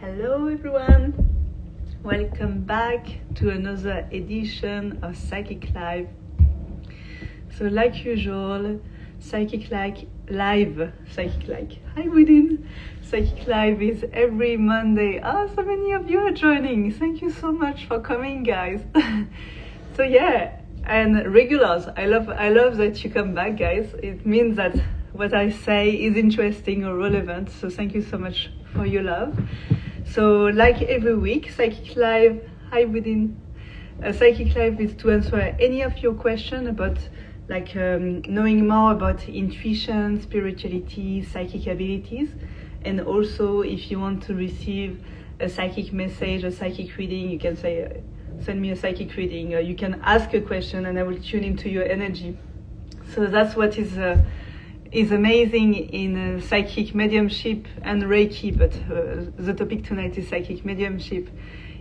Hello everyone, welcome back to another edition of Psychic Live. So like usual, Psychic Live, hi Within. Psychic Live is every Monday. Oh, so many of you are joining. Thank you so much for coming, guys. So yeah, and regulars, I love that you come back, guys. It means that what I say is interesting or relevant. So thank you so much for your love. So like every week, Psychic Live, hi Within. Psychic Live is to answer any of your questions about knowing more about intuition, spirituality, psychic abilities, and also if you want to receive a psychic message, a psychic reading, you can say, send me a psychic reading, or you can ask a question and I will tune into your energy. So that's what is amazing in psychic mediumship and Reiki, but the topic tonight is psychic mediumship,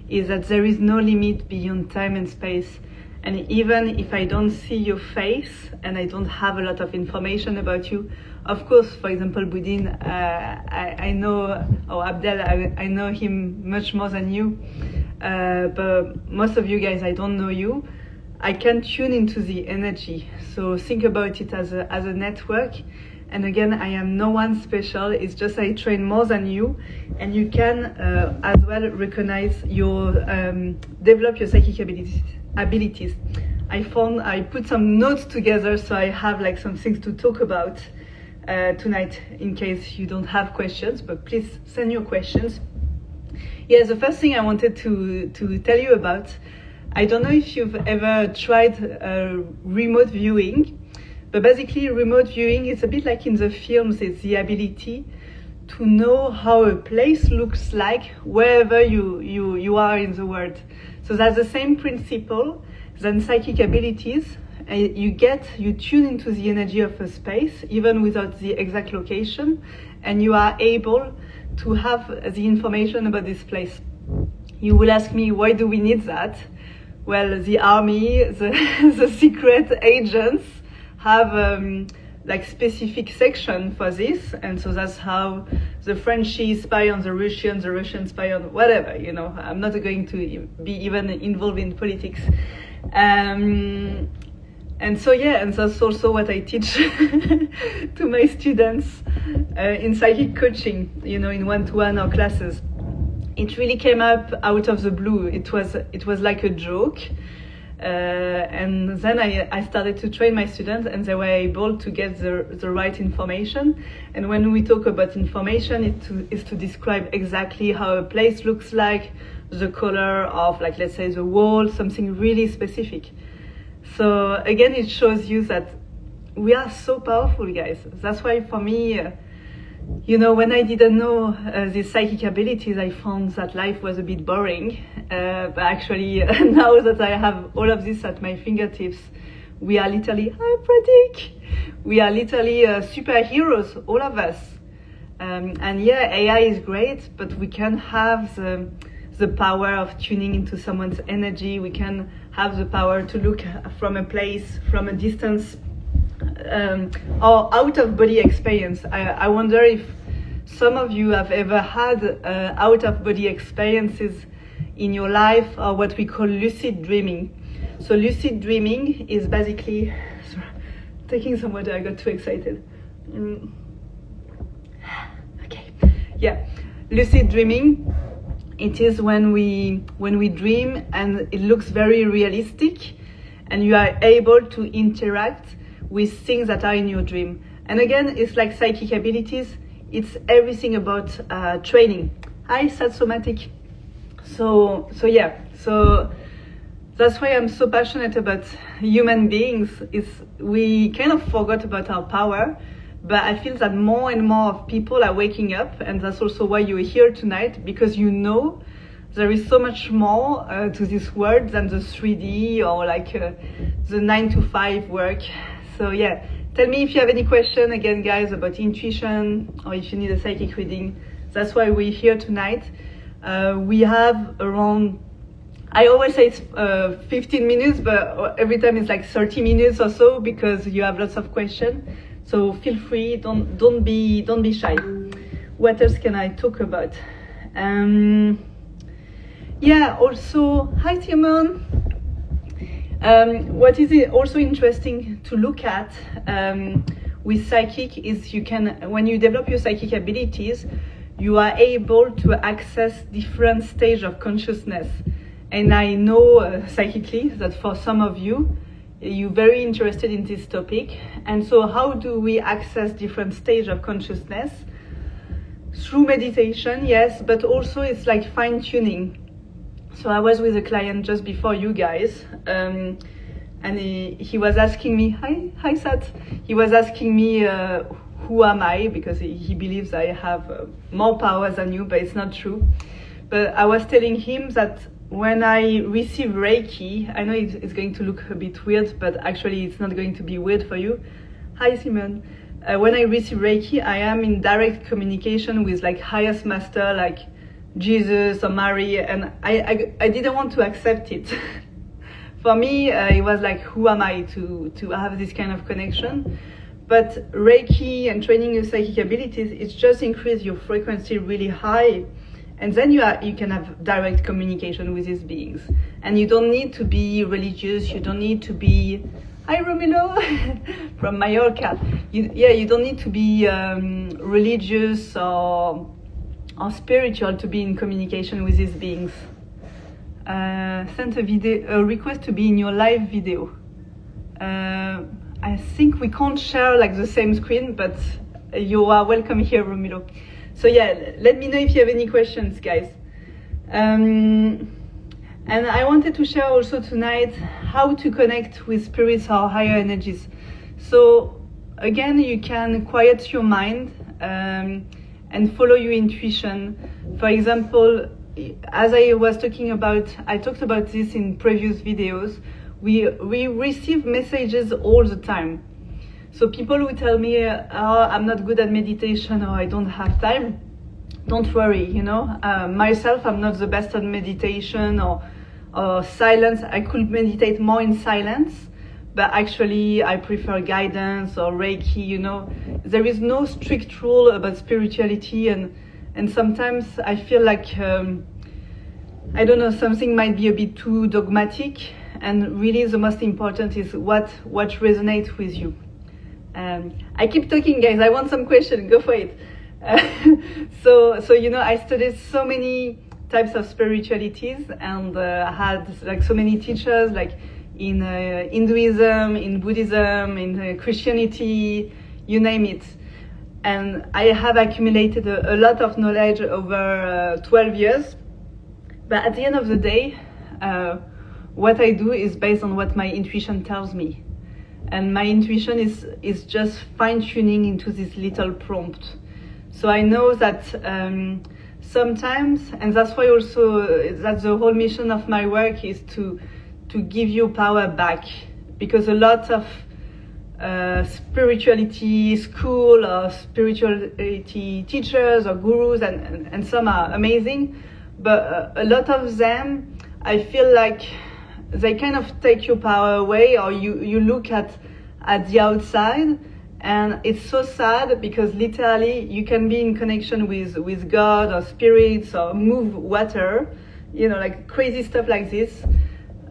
is that there is no limit beyond time and space. And even if I don't see your face and I don't have a lot of information about you, of course, for example, Boudin, I know, or Abdel, I know him much more than you, but most of you guys, I don't know you. I can tune into the energy. So think about it as a network. And again, I am no one special. It's just I train more than you, and you can as well recognize your develop your psychic abilities. I put some notes together, so I have like some things to talk about tonight in case you don't have questions. But please send your questions. Yeah, the first thing I wanted to tell you about. I don't know if you've ever tried remote viewing, but basically remote viewing is a bit like in the films. It's the ability to know how a place looks like wherever you are in the world. So that's the same principle than psychic abilities. You tune into the energy of a space, even without the exact location, and you are able to have the information about this place. You will ask me, why do we need that? Well, the army, the secret agents have like specific section for this, and so that's how the French spy on the Russian spy on whatever, you know. I'm not going to be even involved in politics. And so yeah, and that's also what I teach to my students in psychic coaching, you know, in one-to-one or classes. It really came up out of the blue. It was like a joke. And then I started to train my students, and they were able to get the right information. And when we talk about information, it is to describe exactly how a place looks like, the color of, like, let's say the wall, something really specific. So again, it shows you that we are so powerful, guys. That's why for me, you know, when I didn't know these psychic abilities, I found that life was a bit boring. But actually, now that I have all of this at my fingertips, we are literally, we are literally superheroes, all of us. And yeah, AI is great, but we can have the power of tuning into someone's energy. We can have the power to look from a place, from a distance, or out of body experience. I wonder if some of you have ever had out of body experiences in your life, or what we call lucid dreaming. So lucid dreaming is basically, sorry, taking some water, I got too excited. Okay, yeah, lucid dreaming. It is when we dream and it looks very realistic, and you are able to interact with things that are in your dream. And again, it's like psychic abilities. It's everything about training. Hi, Satsomatic. So yeah. So that's why I'm so passionate about human beings. We kind of forgot about our power, but I feel that more and more of people are waking up, and that's also why you're here tonight, because you know there is so much more to this world than the 3D or like the 9 to 5 work. So yeah, tell me if you have any question, again, guys, about intuition, or if you need a psychic reading. That's why we're here tonight. We have around, I always say it's 15 minutes, but every time it's like 30 minutes or so, because you have lots of questions. So feel free, don't be shy. What else can I talk about? Yeah, also, hi Timon. What is also interesting to look at with psychic is you can, when you develop your psychic abilities, you are able to access different stages of consciousness. And I know psychically that for some of you, you're very interested in this topic. And so how do we access different stages of consciousness? Through meditation, yes, but also it's like fine-tuning. So I was with a client just before you guys, and he was asking me, hi Sat, he was asking me who am I, because he believes I have more power than you, but it's not true. But I was telling him that when I receive Reiki, I know it's going to look a bit weird, but actually it's not going to be weird for you. Hi Simon. When I receive Reiki, I am in direct communication with like highest master, like Jesus or Mary, and I didn't want to accept it. For me, it was like, who am I to have this kind of connection? But Reiki and training your psychic abilities, it's just increase your frequency really high, and then you can have direct communication with these beings. And you don't need to be religious, you don't need to be, hi Romilo, from Mallorca. You don't need to be religious or spiritual to be in communication with these beings. Sent a request to be in your live video. I think we can't share like the same screen, but you are welcome here, Romilo. So yeah, let me know if you have any questions, guys. And I wanted to share also tonight how to connect with spirits or higher energies. So again, you can quiet your mind and follow your intuition. For example, as I was talking about, I talked about this in previous videos, we receive messages all the time. So people who tell me, oh, I'm not good at meditation or I don't have time, don't worry, you know. Myself, I'm not the best at meditation or silence. I could meditate more in silence, but actually I prefer guidance or Reiki, you know. There is no strict rule about spirituality, and sometimes I feel like, I don't know, something might be a bit too dogmatic, and really the most important is what resonates with you. I keep talking, guys, I want some questions, go for it. So you know, I studied so many types of spiritualities and had like so many teachers, like in Hinduism, in Buddhism, in Christianity, you name it. And I have accumulated a lot of knowledge over 12 years. But at the end of the day, what I do is based on what my intuition tells me. And my intuition is just fine-tuning into this little prompt. So I know that sometimes, and that's why also that's the whole mission of my work, is to give you power back. Because a lot of spirituality school or spirituality teachers or gurus, and some are amazing, but a lot of them, I feel like they kind of take your power away, or you look at the outside, and it's so sad because literally you can be in connection with God or spirits or move water, you know, like crazy stuff like this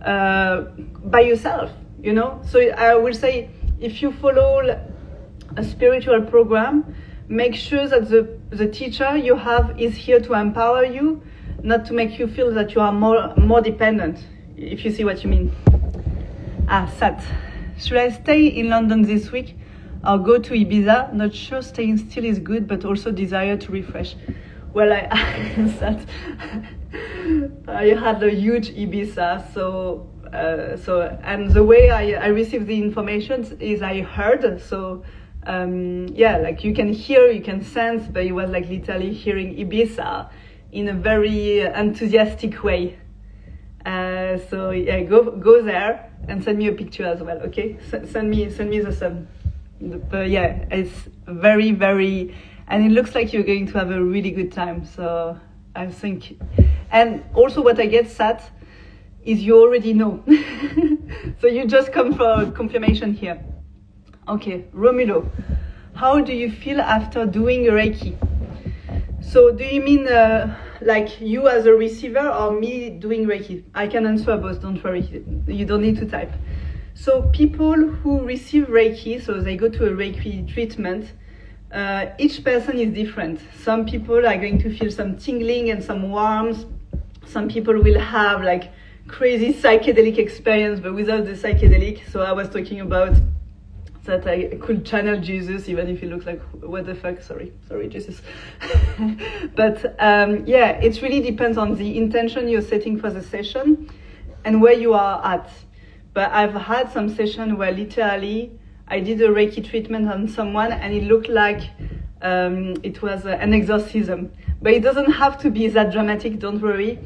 by yourself, you know. So I will say, if you follow a spiritual program, make sure that the teacher you have is here to empower you, not to make you feel that you are more dependent, if you see what you mean. Sat. Should I stay in London this week or go to Ibiza? Not sure, staying still is good, but also desire to refresh. Well, I had a huge Ibiza, so and the way I received the information is I heard, so yeah, like you can hear, you can sense, but it was like literally hearing Ibiza in a very enthusiastic way. So yeah, go there and send me a picture as well, okay? Send me the sun. But yeah, it's very, very, and it looks like you're going to have a really good time. So I think, and also what I get, Sat, is you already know. So you just come for confirmation here. Okay, Romulo, how do you feel after doing Reiki? So do you mean like you as a receiver or me doing Reiki? I can answer both, don't worry, you don't need to type. So people who receive Reiki, so they go to a Reiki treatment, each person is different. Some people are going to feel some tingling and some warmth. Some people will have like crazy psychedelic experience, but without the psychedelic. So I was talking about that I could channel Jesus, even if he looks like, what the fuck, sorry Jesus. But yeah, it really depends on the intention you're setting for the session and where you are at. But I've had some session where literally I did a Reiki treatment on someone and it looked like it was an exorcism. But it doesn't have to be that dramatic, don't worry.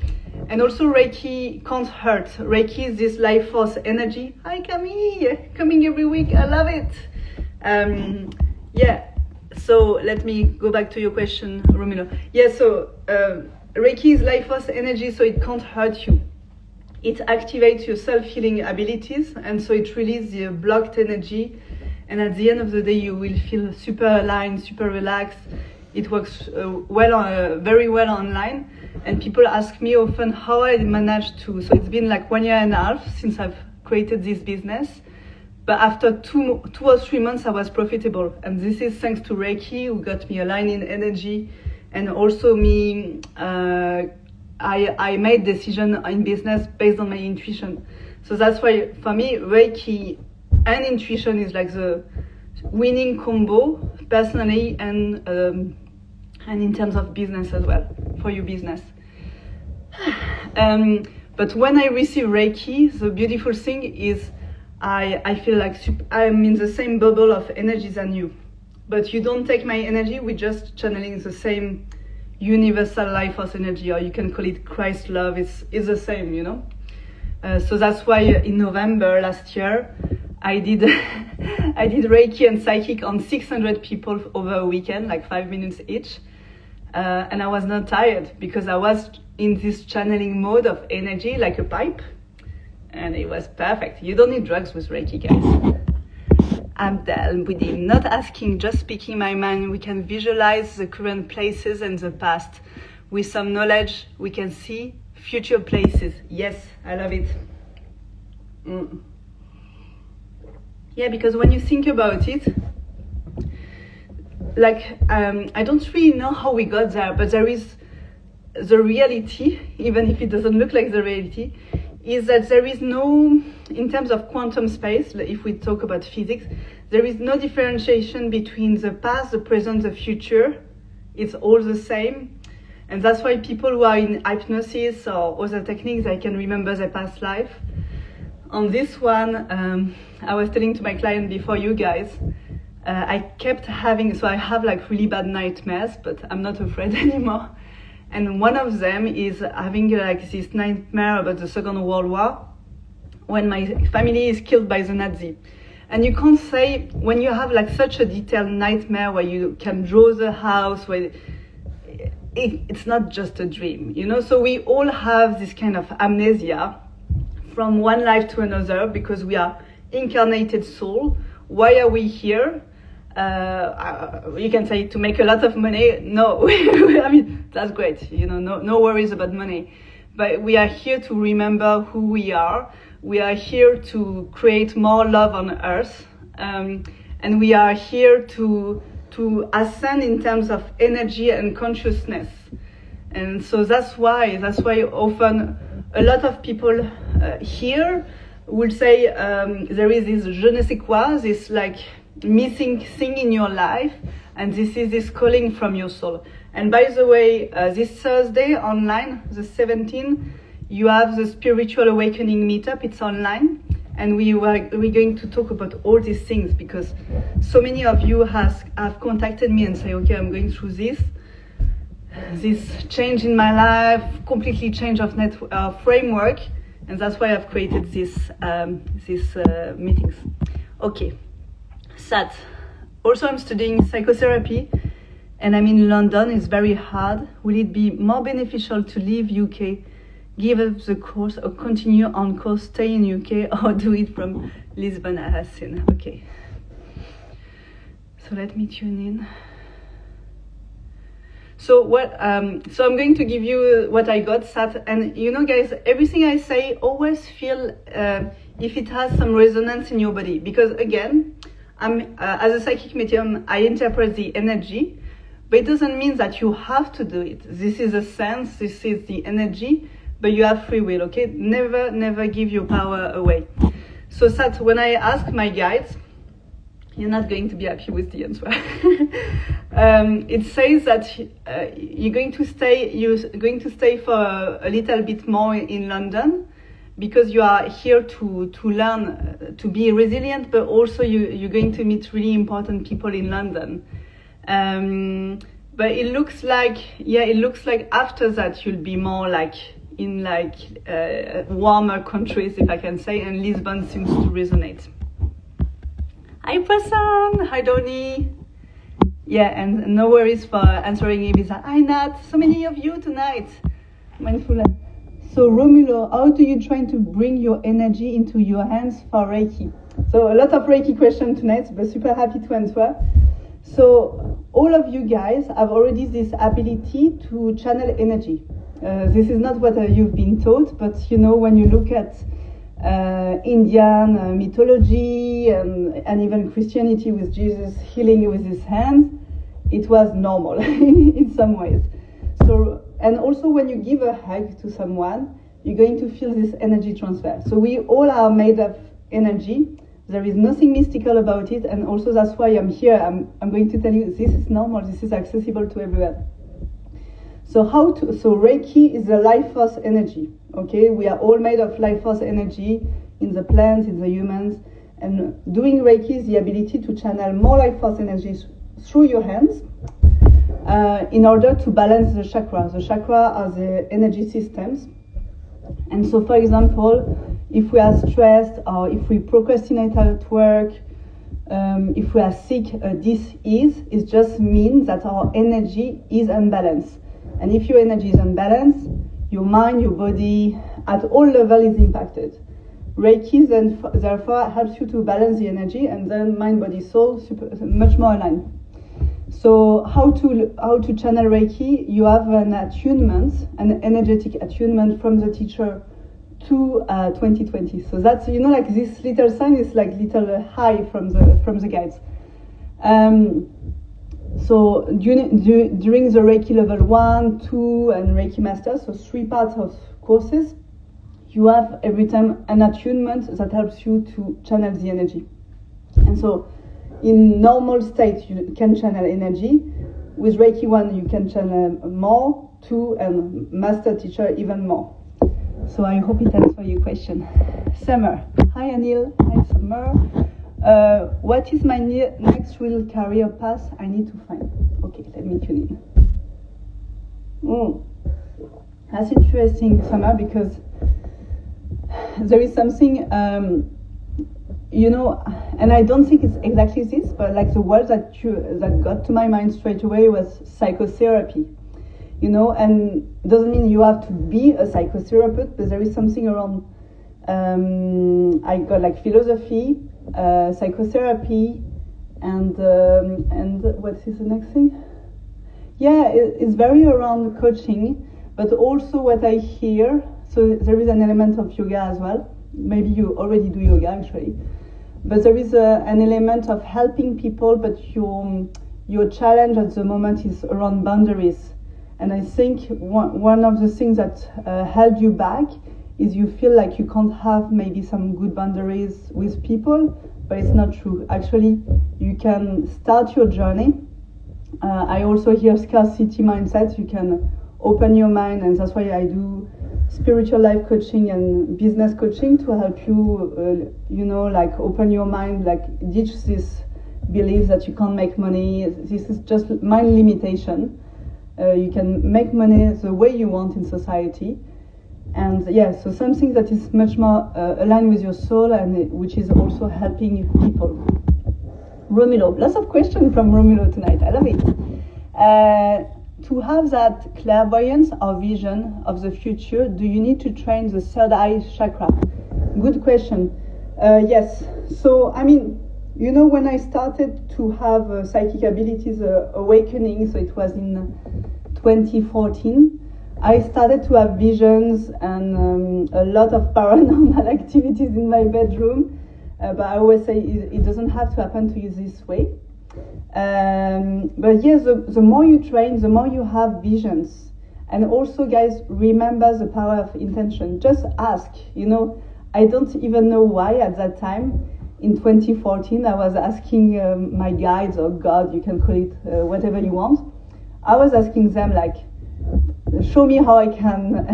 And also Reiki can't hurt. Reiki is this life force energy. Hi Camille, coming every week, I love it. Yeah, so let me go back to your question, Romino. Yeah, so Reiki is life force energy, so it can't hurt you. It activates your self-healing abilities, and so it releases the blocked energy. And at the end of the day, you will feel super aligned, super relaxed. It works very well online. And people ask me often how I managed to. So it's been like 1.5 years since I've created this business. But after two or 3 months, I was profitable. And this is thanks to Reiki, who got me aligned in energy. And also me, I made decision in business based on my intuition. So that's why, for me, Reiki and intuition is like the winning combo, personally and in terms of business as well, for your business. But when I receive Reiki, the beautiful thing is I feel like I'm in the same bubble of energy than you. But you don't take my energy, we're just channeling the same universal life force energy, or you can call it Christ love, it's the same, you know? So that's why in November last year, I did Reiki and Psychic on 600 people over a weekend, like 5 minutes each. And I was not tired because I was in this channeling mode of energy, like a pipe. And it was perfect. You don't need drugs with Reiki, guys. I'm done with him. Not asking, just speaking my mind. We can visualize the current places and the past. With some knowledge, we can see future places. Yes, I love it. Yeah, because when you think about it, like, I don't really know how we got there, but there is the reality, even if it doesn't look like the reality, is that there is no, in terms of quantum space, if we talk about physics, there is no differentiation between the past, the present, the future. It's all the same. And that's why people who are in hypnosis or other techniques, they can remember their past life. On this one, I was telling to my client before you guys, I kept having, so I have like really bad nightmares, but I'm not afraid anymore. And one of them is having like this nightmare about the Second World War, when my family is killed by the Nazi. And you can't say, when you have like such a detailed nightmare where you can draw the house, where it's not just a dream, you know? So we all have this kind of amnesia from one life to another because we are incarnated soul. Why are we here? You can say to make a lot of money. No, I mean, that's great. You know, no worries about money. But we are here to remember who we are. We are here to create more love on earth. And we are here to ascend in terms of energy and consciousness. And so that's why often a lot of people here will say there is this je ne sais quoi, this like missing thing in your life, and this is this calling from your soul. And by the way, this Thursday online, the 17th, you have the Spiritual Awakening meetup. It's online, and we're going to talk about all these things because so many of you have contacted me and say, okay, I'm going through this change in my life, completely change of framework, and that's why I've created these meetings. Okay, Sat. Also, I'm studying psychotherapy, and I'm in London. It's very hard. Will it be more beneficial to leave UK, give up the course, or continue on course, stay in UK, or do it from Lisbon? Okay. So let me tune in. So so I'm going to give you what I got, Sat, and you know, guys, everything I say, always feel if it has some resonance in your body, because again, I'm as a psychic medium, I interpret the energy, but it doesn't mean that you have to do it. This is a sense, this is the energy, but you have free will. Okay, never give your power away. So Sat, when I ask my guides, you're not going to be happy with the answer. It says that you're going to stay for a little bit more in London, because you are here to learn to be resilient, but also you're going to meet really important people in London. But it looks like after that you'll be more like in warmer countries, if I can say, and Lisbon seems to resonate. Hi Prasan, hi Doni. Yeah, and no worries for answering Ibiza. Hi Nat, so many of you tonight. Mindful. So Romulo, how do you try to bring your energy into your hands for Reiki? So a lot of Reiki questions tonight, but super happy to answer. So all of you guys have already this ability to channel energy. This is not what you've been taught, but you know, when you look at Indian mythology and even Christianity with Jesus healing with his hands, it was normal in some ways. So, and also when you give a hug to someone, you're going to feel this energy transfer. So we all are made of energy. There is nothing mystical about it, and also that's why I'm here. I'm going to tell you this is normal, this is accessible to everyone. So Reiki is a life force energy. Okay, we are all made of life force energy in the plants, in the humans, and doing Reiki is the ability to channel more life force energies through your hands in order to balance the chakra. The chakra are the energy systems. And so, for example, if we are stressed or if we procrastinate at work, if we are sick, dis-ease, it just means that our energy is unbalanced. And if your energy is unbalanced, your mind, your body, at all levels is impacted. Reiki then therefore helps you to balance the energy, and then mind, body, soul much more aligned. So how to channel Reiki? You have an attunement, an energetic attunement from the teacher to 2020. So that's, you know, like this little sign is like little high from the guides. So during the Reiki level 1, 2, and Reiki Master, so 3 parts of courses, you have every time an attunement that helps you to channel the energy. And so in normal state, you can channel energy. With Reiki 1, you can channel more, 2, and Master Teacher even more. So I hope it answers your question. Summer. Hi Anil. Hi Summer. What is my next real career path I need to find? Okay, let me tune in. That's interesting, Summer, because there is something, you know, and I don't think it's exactly this, but like the word that got to my mind straight away was psychotherapy. You know, and it doesn't mean you have to be a psychotherapist, but there is something around, I got like philosophy, psychotherapy, and what is the next thing? Yeah, it's very around coaching, but also what I hear, so there is an element of yoga as well. Maybe you already do yoga actually, but there is an element of helping people, but your challenge at the moment is around boundaries. And I think one of the things that held you back is you feel like you can't have maybe some good boundaries with people, but it's not true. Actually, you can start your journey. I also hear scarcity mindset. You can open your mind, and that's why I do spiritual life coaching and business coaching to help you, you know, like open your mind, like ditch this belief that you can't make money. This is just mind limitation. You can make money the way you want in society, and yeah, so something that is much more aligned with your soul, and which is also helping people. Romulo, lots of questions from Romulo tonight. I love it. To have that clairvoyance or vision of the future, do you need to train the third eye chakra? Good question. Yes. So I mean, you know, when I started to have psychic abilities awakening, so it was in 2014, I started to have visions and a lot of paranormal activities in my bedroom. But I always say it doesn't have to happen to you this way. But yes, the more you train, the more you have visions. And also, guys, remember the power of intention. Just ask. You know, I don't even know why at that time. In 2014, I was asking my guides, or God, you can call it whatever you want. I was asking them, like, show me how I can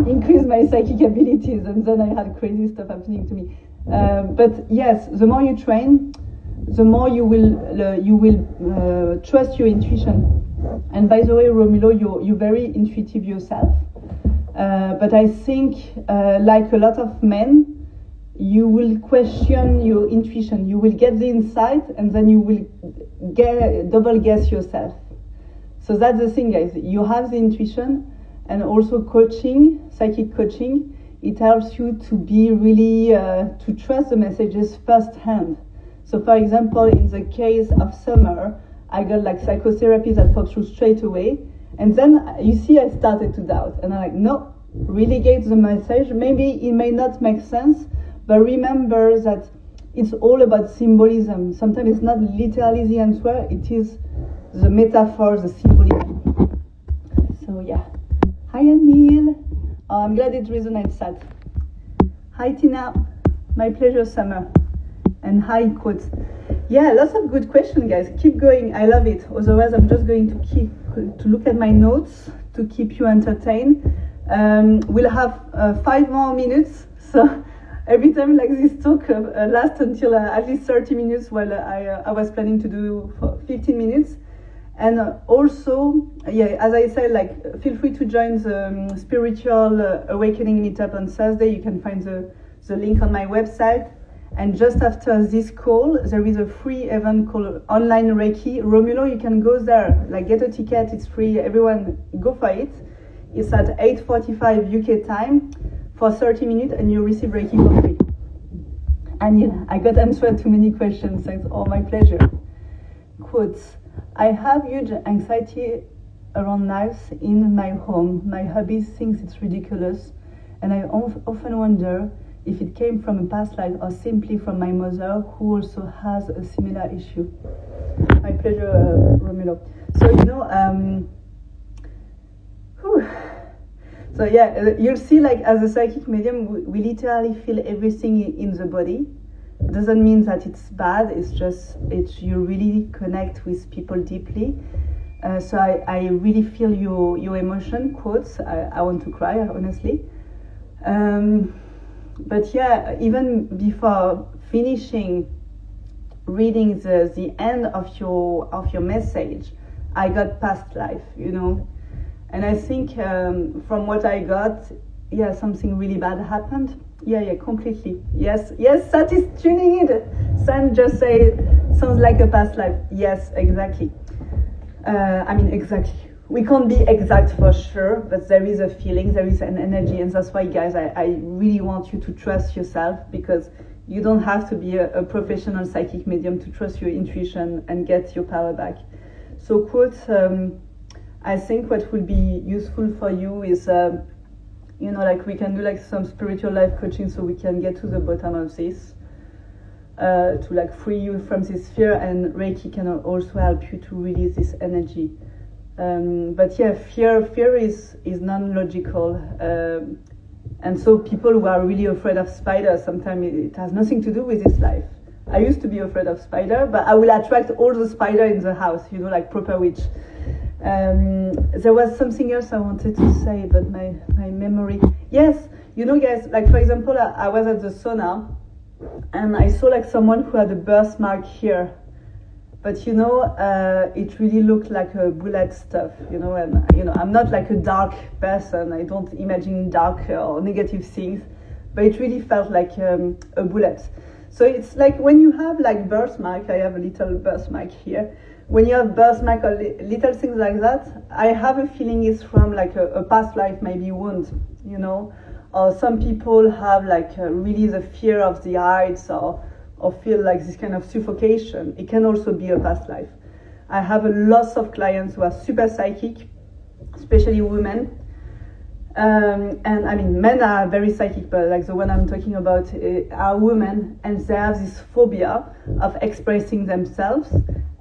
increase my psychic abilities, and then I had crazy stuff happening to me. But yes, the more you train, the more you will trust your intuition. And by the way, Romulo, you're very intuitive yourself. But I think, like a lot of men, you will question your intuition. You will get the insight, and then you will double guess yourself. So that's the thing, guys. You have the intuition, and also coaching, psychic coaching, it helps you to be really, to trust the messages firsthand. So for example, in the case of Summer, I got like psychotherapy that popped through straight away. And then you see, I started to doubt. And I'm like, no, really get the message. Maybe it may not make sense, but remember that it's all about symbolism. Sometimes it's not literally the answer, it is the metaphor, the symbolism. So yeah. Hi Anil. Oh, I'm glad it resonates that. Hi Tina. My pleasure, Summer. And hi Quotes. Yeah, lots of good questions, guys. Keep going. I love it. Otherwise, I'm just going to look at my notes to keep you entertained. We'll have 5 more minutes. So every time like this talk lasts until at least 30 minutes, while I was planning to do for 15 minutes. And also, yeah, as I said, like, feel free to join the spiritual awakening meetup on Thursday. You can find the link on my website. And just after this call, there is a free event called Online Reiki. Romulo, you can go there, like get a ticket, it's free, everyone go for it. It's at 8:45 UK time for 30 minutes, and you receive Reiki for free. And yeah, I got answered to many questions, thanks, all my pleasure. Quotes, I have huge anxiety around knives in my home. My hubby thinks it's ridiculous, and I often wonder if it came from a past life or simply from my mother, who also has a similar issue. My pleasure, Romulo. So, you know, so yeah, you'll see, like, as a psychic medium, we literally feel everything in the body. It doesn't mean that it's bad, it's just, you really connect with people deeply. So I really feel your emotion, quotes. I want to cry, honestly. But yeah, even before finishing reading the end of your message, I got past life, you know. And I think from what I got, yeah, something really bad happened. Yeah, completely. Yes, that is tuning in. Sam just say, sounds like a past life. Yes, exactly. Exactly. We can't be exact for sure, but there is a feeling, there is an energy, and that's why, guys, I really want you to trust yourself, because you don't have to be a professional psychic medium to trust your intuition and get your power back. So, quote, I think what will be useful for you is, you know, like, we can do like some spiritual life coaching so we can get to the bottom of this, to like free you from this fear, and Reiki can also help you to release this energy. But yeah, fear is non-logical, and so people who are really afraid of spiders, sometimes it has nothing to do with this life. I used to be afraid of spider, but I will attract all the spider in the house, you know, like proper witch. There was something else I wanted to say, but my memory. Yes, you know, guys, like, for example, I was at the sauna, and I saw like someone who had a birthmark here. But you know, it really looked like a bullet stuff, you know, and you know, I'm not like a dark person. I don't imagine dark or negative things, but it really felt like a bullet. So it's like when you have like birthmark, I have a little birthmark here. When you have birthmark or little things like that, I have a feeling it's from like a past life, maybe wound, you know, or some people have like really the fear of the heights, or feel like this kind of suffocation. It can also be a past life. I have a lot of clients who are super psychic, especially women. And I mean, men are very psychic, but like the one I'm talking about are women, and they have this phobia of expressing themselves.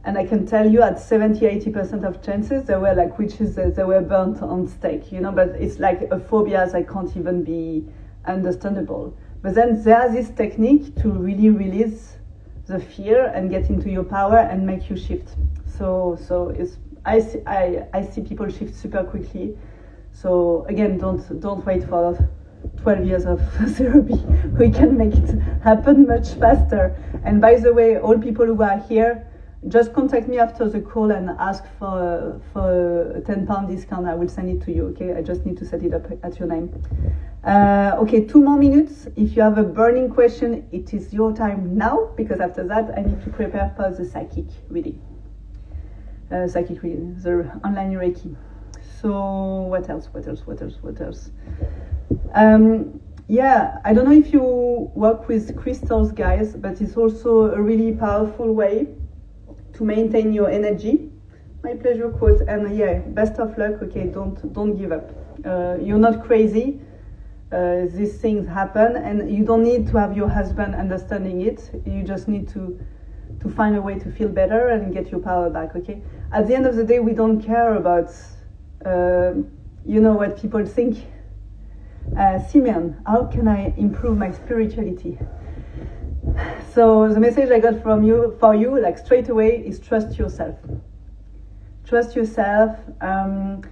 And I can tell you at 70-80% of chances they were like witches, they were burnt on stake, you know, but it's like a phobia that can't even be understandable. But then there's this technique to really release the fear and get into your power and make you shift. So it's I see people shift super quickly. So again, don't wait for 12 years of therapy. We can make it happen much faster. And by the way, all people who are here, just contact me after the call and ask for a £10 discount. I will send it to you, okay? I just need to set it up at your name. Okay, 2 more minutes. If you have a burning question, it is your time now, because after that, I need to prepare for the psychic reading. The online Reiki. So what else? Yeah, I don't know if you work with crystals, guys, but it's also a really powerful way to maintain your energy. My pleasure quote. And yeah, best of luck. Okay, don't give up. You're not crazy. These things happen, and you don't need to have your husband understanding it. You just need to find a way to feel better and get your power back. Okay. At the end of the day, we don't care about what people think. Simeon, how can I improve my spirituality? So the message I got for you, like straight away, is trust yourself. Trust yourself. And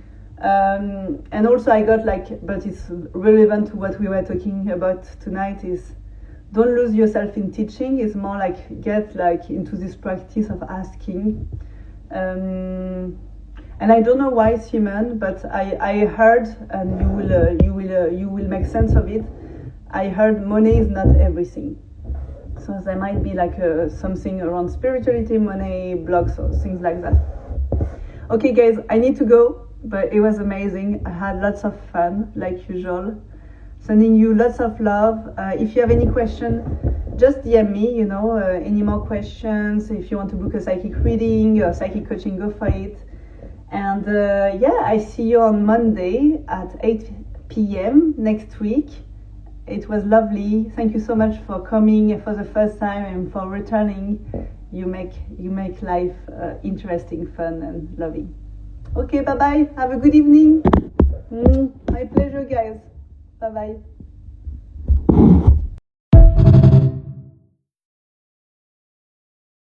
also I got but it's relevant to what we were talking about tonight, is don't lose yourself in teaching. It's more like get into this practice of asking. And I don't know why, Simon, but I heard, and you will make sense of it. I heard money is not everything. So there might be something around spirituality, money, blocks, or things like that. Okay, guys, I need to go, but it was amazing. I had lots of fun, like usual. Sending you lots of love. If you have any question, just DM me, any more questions. If you want to book a psychic reading or psychic coaching, go for it. And I see you on Monday at 8 p.m. next week. It was lovely. Thank you so much for coming for the first time and for returning. You make life interesting, fun, and loving. Okay, bye-bye. Have a good evening. My pleasure, guys. Bye-bye.